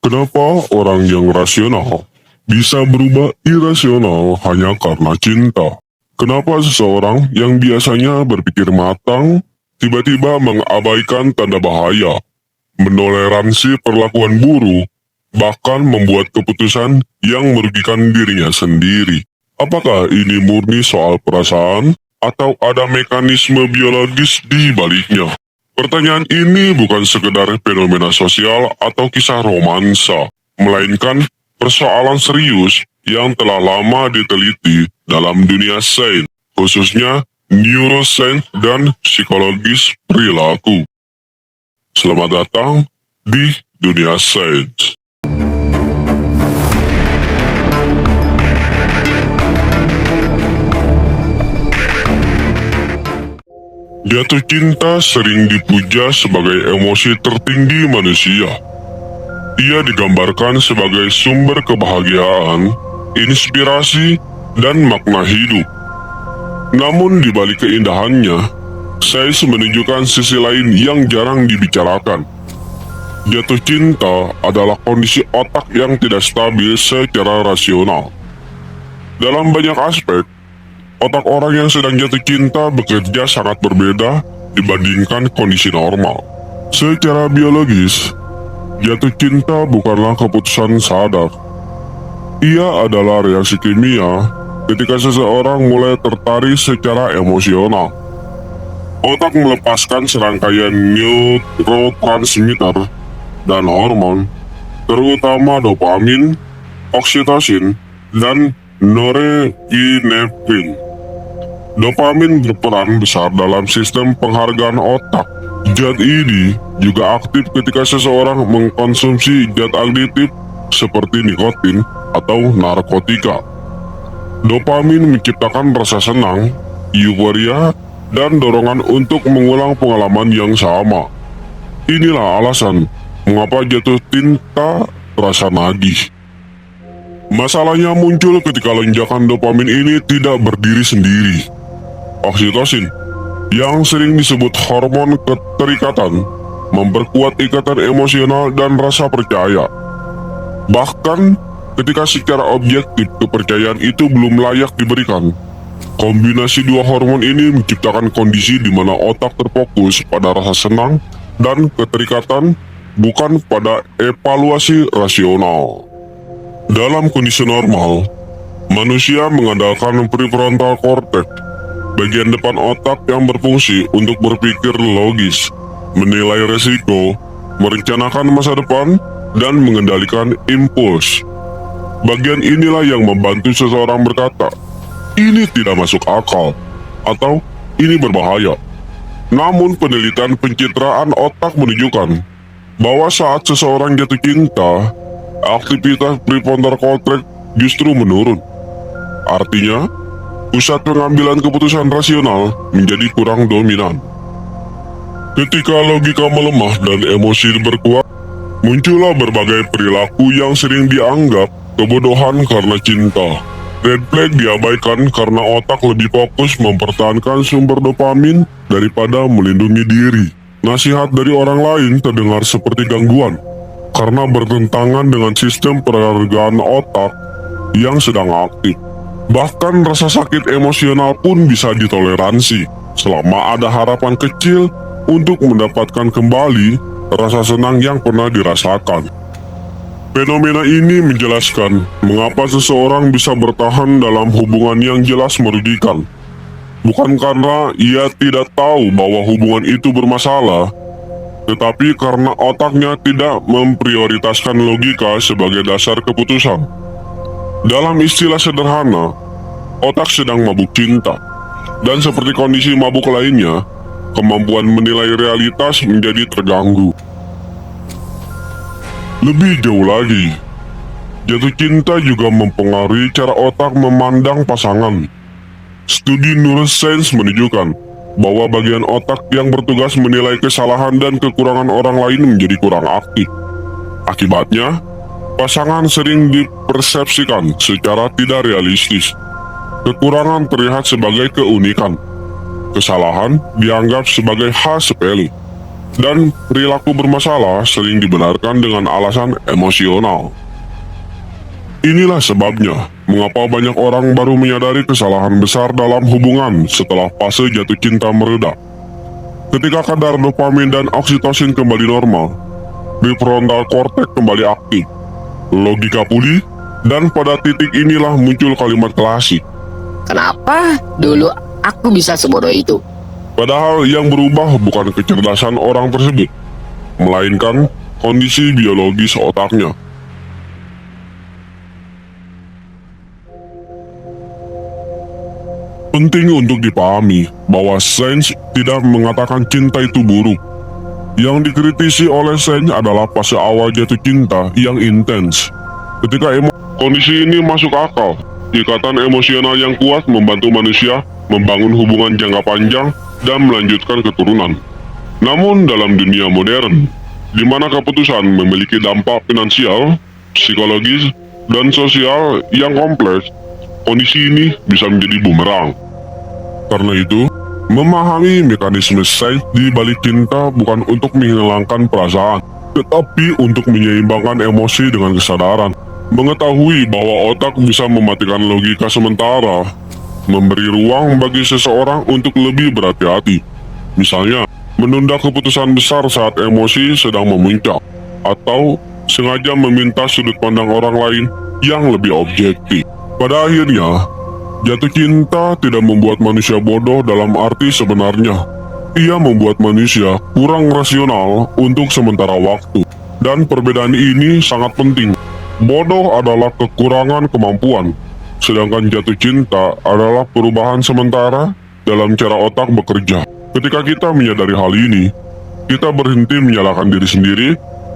Kenapa orang yang rasional bisa berubah irasional hanya karena cinta? Kenapa seseorang yang biasanya berpikir matang tiba-tiba mengabaikan tanda bahaya, menoleransi perlakuan buruk, bahkan membuat keputusan yang merugikan dirinya sendiri? Apakah ini murni soal perasaan atau ada mekanisme biologis di baliknya? Pertanyaan ini bukan sekedar fenomena sosial atau kisah romansa, melainkan persoalan serius yang telah lama diteliti dalam dunia sains, khususnya neuroscience dan psikologis perilaku. Selamat datang di dunia sains. Jatuh cinta sering dipuja sebagai emosi tertinggi manusia. Ia digambarkan sebagai sumber kebahagiaan, inspirasi, dan makna hidup. Namun di balik keindahannya, sains menunjukkan sisi lain yang jarang dibicarakan. Jatuh cinta adalah kondisi otak yang tidak stabil secara rasional. Dalam banyak aspek, otak orang yang sedang jatuh cinta bekerja sangat berbeda dibandingkan kondisi normal. Secara biologis, jatuh cinta bukanlah keputusan sadar. Ia adalah reaksi kimia ketika seseorang mulai tertarik secara emosional. Otak melepaskan serangkaian neurotransmitter dan hormon, terutama dopamin, oksitosin, dan norepinefrin. Dopamin berperan besar dalam sistem penghargaan otak. Zat ini juga aktif ketika seseorang mengkonsumsi zat adiktif seperti nikotin atau narkotika. Dopamin menciptakan rasa senang, euforia, dan dorongan untuk mengulang pengalaman yang sama. Inilah alasan mengapa jatuh cinta terasa nagih. Masalahnya muncul ketika lonjakan dopamin ini tidak berdiri sendiri. Oksitosin, yang sering disebut hormon keterikatan, memperkuat ikatan emosional dan rasa percaya. Bahkan ketika secara objektif kepercayaan itu belum layak diberikan, kombinasi dua hormon ini menciptakan kondisi di mana otak terfokus pada rasa senang dan keterikatan, bukan pada evaluasi rasional. Dalam kondisi normal, manusia mengandalkan prefrontal cortex, bagian depan otak yang berfungsi untuk berpikir logis, menilai resiko, merencanakan masa depan, dan mengendalikan impuls. Bagian inilah yang membantu seseorang berkata, "Ini tidak masuk akal," atau "Ini berbahaya." Namun penelitian pencitraan otak menunjukkan bahwa saat seseorang jatuh cinta, aktivitas prefrontal cortex justru menurun. Artinya, pusat pengambilan keputusan rasional menjadi kurang dominan. Ketika logika melemah dan emosi berkuat, muncullah berbagai perilaku yang sering dianggap kebodohan karena cinta. Red flag diabaikan karena otak lebih fokus mempertahankan sumber dopamin daripada melindungi diri. Nasihat dari orang lain terdengar seperti gangguan, karena bertentangan dengan sistem penghargaan otak yang sedang aktif. Bahkan rasa sakit emosional pun bisa ditoleransi selama ada harapan kecil untuk mendapatkan kembali rasa senang yang pernah dirasakan. Fenomena ini menjelaskan mengapa seseorang bisa bertahan dalam hubungan yang jelas merugikan. Bukan karena ia tidak tahu bahwa hubungan itu bermasalah, tetapi karena otaknya tidak memprioritaskan logika sebagai dasar keputusan. Dalam istilah sederhana, otak sedang mabuk cinta, dan seperti kondisi mabuk lainnya, kemampuan menilai realitas menjadi terganggu. Lebih jauh lagi, jatuh cinta juga mempengaruhi cara otak memandang pasangan. Studi neuroscience menunjukkan bahwa bagian otak yang bertugas menilai kesalahan dan kekurangan orang lain menjadi kurang aktif. Akibatnya, pasangan sering dipersepsikan secara tidak realistis. Kekurangan terlihat sebagai keunikan. Kesalahan dianggap sebagai hal sepele. Dan perilaku bermasalah sering dibenarkan dengan alasan emosional. Inilah sebabnya mengapa banyak orang baru menyadari kesalahan besar dalam hubungan setelah fase jatuh cinta mereda. Ketika kadar dopamin dan oksitosin kembali normal, prefrontal cortex kembali aktif, logika pulih, dan pada titik inilah muncul kalimat klasik. Kenapa dulu aku bisa sebodoh itu? Padahal yang berubah bukan kecerdasan orang tersebut, melainkan kondisi biologis otaknya. Penting untuk dipahami bahwa sains tidak mengatakan cinta itu buruk. Yang dikritisi oleh sains adalah fase awal jatuh cinta yang intens. Ketika kondisi ini masuk akal, ikatan emosional yang kuat membantu manusia membangun hubungan jangka panjang dan melanjutkan keturunan. Namun dalam dunia modern, di mana keputusan memiliki dampak finansial, psikologis, dan sosial yang kompleks, kondisi ini bisa menjadi bumerang. Karena itu, memahami mekanisme sains di balik cinta bukan untuk menghilangkan perasaan, tetapi untuk menyeimbangkan emosi dengan kesadaran. Mengetahui bahwa otak bisa mematikan logika sementara, memberi ruang bagi seseorang untuk lebih berhati-hati. Misalnya, menunda keputusan besar saat emosi sedang memuncak, atau sengaja meminta sudut pandang orang lain yang lebih objektif. Pada akhirnya, jatuh cinta tidak membuat manusia bodoh dalam arti sebenarnya. Ia membuat manusia kurang rasional untuk sementara waktu. Dan perbedaan ini sangat penting. Bodoh adalah kekurangan kemampuan, sedangkan jatuh cinta adalah perubahan sementara dalam cara otak bekerja. Ketika kita menyadari hal ini, kita berhenti menyalahkan diri sendiri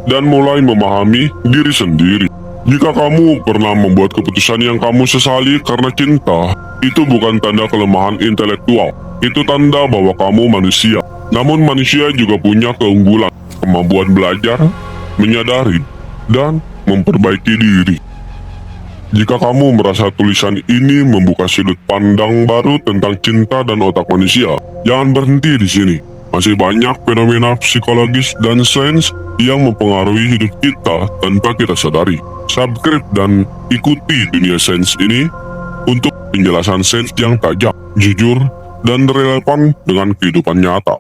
dan mulai memahami diri sendiri. Jika kamu pernah membuat keputusan yang kamu sesali karena cinta, itu bukan tanda kelemahan intelektual. Itu tanda bahwa kamu manusia. Namun manusia juga punya keunggulan, kemampuan belajar, menyadari, dan memperbaiki diri. Jika kamu merasa tulisan ini membuka sudut pandang baru tentang cinta dan otak manusia, jangan berhenti di sini. Masih banyak fenomena psikologis dan sains yang mempengaruhi hidup kita tanpa kita sadari. Subscribe dan ikuti dunia sains ini untuk penjelasan sains yang tajam, jujur, dan relevan dengan kehidupan nyata.